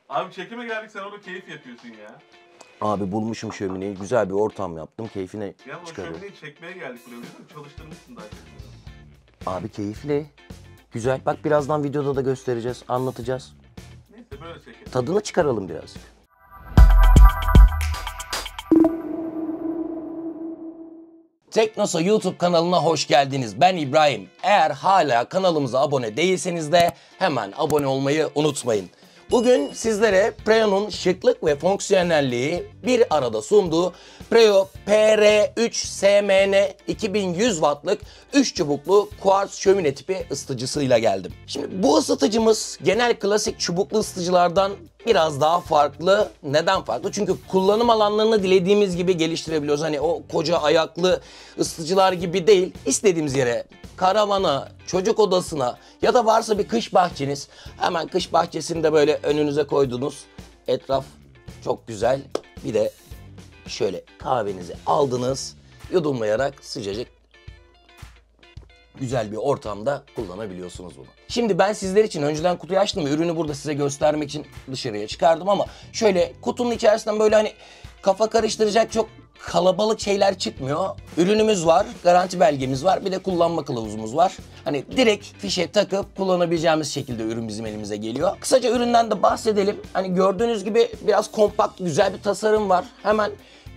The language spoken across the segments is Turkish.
Abi çekime geldik, sen orada keyif yapıyorsun ya. Abi bulmuşum şömineyi. Güzel bir ortam yaptım. Keyfine Ya o çıkarıyorum. şömineyi çekmeye geldik buraya, biliyor musun? Çalıştırmışsın daha çok. Abi keyifli. Güzel. Bak birazdan videoda da göstereceğiz. Anlatacağız. Neyse böyle çekelim. Tadını çıkaralım birazcık. Teknosa YouTube kanalına hoş geldiniz. Ben İbrahim. Eğer hala kanalımıza abone değilseniz de hemen abone olmayı unutmayın. Bugün sizlere Preo'nun şıklık ve fonksiyonelliği bir arada sunduğu Preo PR3 SMN 2100 wattlık 3 çubuklu kuartz şömine tipi ısıtıcısıyla geldim. Şimdi bu ısıtıcımız genel klasik çubuklu ısıtıcılardan biraz daha farklı. Neden farklı? Çünkü kullanım alanlarını dilediğimiz gibi geliştirebiliyoruz. Hani o koca ayaklı ısıtıcılar gibi değil. İstediğimiz yere, karavana, çocuk odasına ya da varsa bir kış bahçeniz, hemen kış bahçesinde böyle önünüze koydunuz. Etraf çok güzel. Bir de şöyle kahvenizi aldınız, yudumlayarak sıcacık güzel bir ortamda kullanabiliyorsunuz bunu. Şimdi ben sizler için önceden kutuyu açtım ve ürünü burada size göstermek için dışarıya çıkardım ama şöyle kutunun içerisinden böyle hani kafa karıştıracak çok kalabalık şeyler çıkmıyor. Ürünümüz var, garanti belgemiz var, bir de kullanma kılavuzumuz var. Hani direkt fişe takıp kullanabileceğimiz şekilde ürün bizim elimize geliyor. Kısaca üründen de bahsedelim. Hani gördüğünüz gibi biraz kompakt, güzel bir tasarım var. Hemen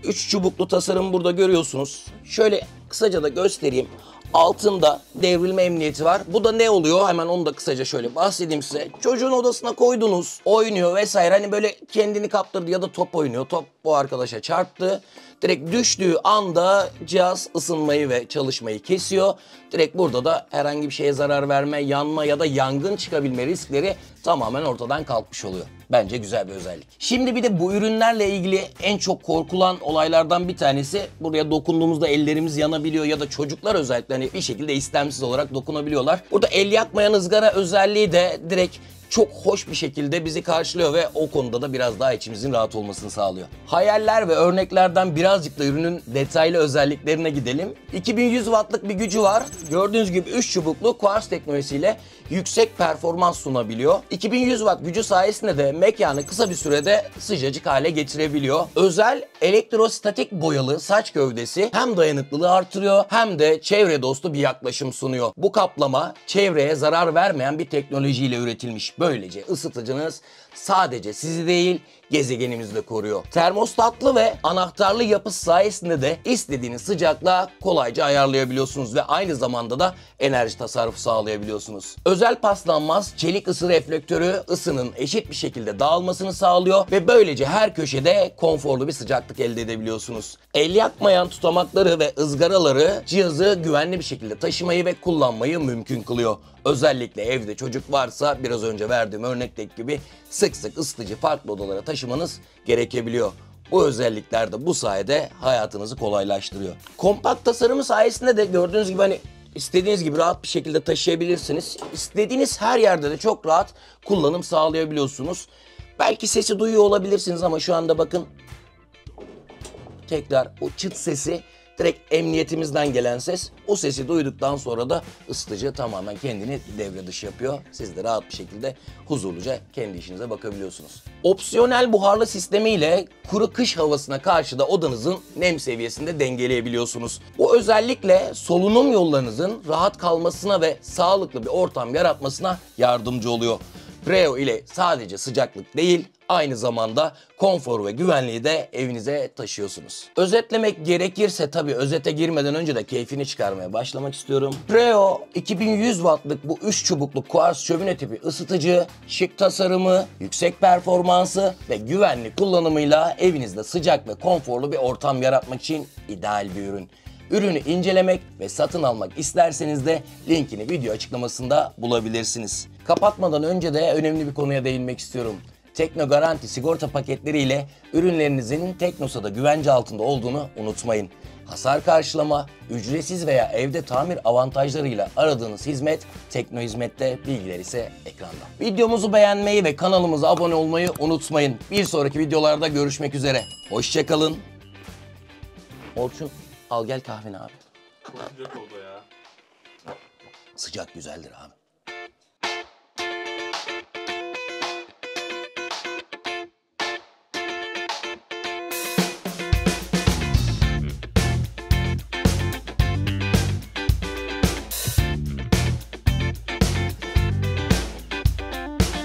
3 çubuklu tasarım burada görüyorsunuz. Şöyle kısaca da göstereyim. Altında devrilme emniyeti var. Bu da ne oluyor? Hemen onu da kısaca şöyle bahsedeyim size. Çocuğun odasına koydunuz, oynuyor vesaire. Hani böyle kendini kaptırdı ya da top oynuyor. Top bu arkadaşa çarptı. Direkt düştüğü anda cihaz ısınmayı ve çalışmayı kesiyor. Direkt burada da herhangi bir şeye zarar verme, yanma ya da yangın çıkabilme riskleri tamamen ortadan kalkmış oluyor. Bence güzel bir özellik. Şimdi bir de bu ürünlerle ilgili en çok korkulan olaylardan bir tanesi, buraya dokunduğumuzda ellerimiz yanabiliyor ya da çocuklar özellikle hani bir şekilde istemsiz olarak dokunabiliyorlar. Burada el yakmayan ızgara özelliği de direkt çok hoş bir şekilde bizi karşılıyor ve o konuda da biraz daha içimizin rahat olmasını sağlıyor. Hayaller ve örneklerden birazcık da ürünün detaylı özelliklerine gidelim. 2100 wattlık bir gücü var. Gördüğünüz gibi 3 çubuklu kuartz teknolojisiyle yüksek performans sunabiliyor. 2100 watt gücü sayesinde de mekanı kısa bir sürede sıcacık hale getirebiliyor. Özel elektrostatik boyalı saç gövdesi hem dayanıklılığı artırıyor hem de çevre dostu bir yaklaşım sunuyor. Bu kaplama çevreye zarar vermeyen bir teknolojiyle üretilmiş. Böylece ısıtıcınız sadece sizi değil, gezegenimizi de koruyor. Termostatlı ve anahtarlı yapısı sayesinde de istediğiniz sıcaklığa kolayca ayarlayabiliyorsunuz ve aynı zamanda da enerji tasarrufu sağlayabiliyorsunuz. Özel paslanmaz çelik ısı reflektörü ısının eşit bir şekilde dağılmasını sağlıyor ve böylece her köşede konforlu bir sıcaklık elde edebiliyorsunuz. El yakmayan tutamakları ve ızgaraları cihazı güvenli bir şekilde taşımayı ve kullanmayı mümkün kılıyor. Özellikle evde çocuk varsa biraz önce verdiğim örnekteki gibi sık sık ısıtıcı farklı odalara taşımanız gerekebiliyor. Bu özellikler de bu sayede hayatınızı kolaylaştırıyor. Kompakt tasarımı sayesinde de gördüğünüz gibi hani istediğiniz gibi rahat bir şekilde taşıyabilirsiniz. İstediğiniz her yerde de çok rahat kullanım sağlayabiliyorsunuz. Belki sesi duyuyor olabilirsiniz ama şu anda bakın tekrar o çıt sesi direkt emniyetimizden gelen ses. O sesi duyduktan sonra da ısıtıcı tamamen kendini devre dışı yapıyor. Siz de rahat bir şekilde huzurluca kendi işinize bakabiliyorsunuz. Opsiyonel buharlı sistemiyle kuru kış havasına karşı da odanızın nem seviyesinde dengeleyebiliyorsunuz. Bu özellikle solunum yollarınızın rahat kalmasına ve sağlıklı bir ortam yaratmasına yardımcı oluyor. Preo ile sadece sıcaklık değil, aynı zamanda konfor ve güvenliği de evinize taşıyorsunuz. Özetlemek gerekirse tabii özete girmeden önce de keyfini çıkarmaya başlamak istiyorum. Preo 2100 wattlık bu 3 çubuklu kuartz şömine tipi ısıtıcı, şık tasarımı, yüksek performansı ve güvenli kullanımıyla evinizde sıcak ve konforlu bir ortam yaratmak için ideal bir ürün. Ürünü incelemek ve satın almak isterseniz de linkini video açıklamasında bulabilirsiniz. Kapatmadan önce de önemli bir konuya değinmek istiyorum. Tekno Garanti sigorta paketleriyle ürünlerinizin Teknosa'da güvence altında olduğunu unutmayın. Hasar karşılama, ücretsiz veya evde tamir avantajlarıyla aradığınız hizmet Tekno Hizmet'te, bilgiler ise ekranda. Videomuzu beğenmeyi ve kanalımıza abone olmayı unutmayın. Bir sonraki videolarda görüşmek üzere. Hoşça kalın. Orçun, al gel kahveni abi. Çok sıcak oldu ya. Sıcak güzeldir abi.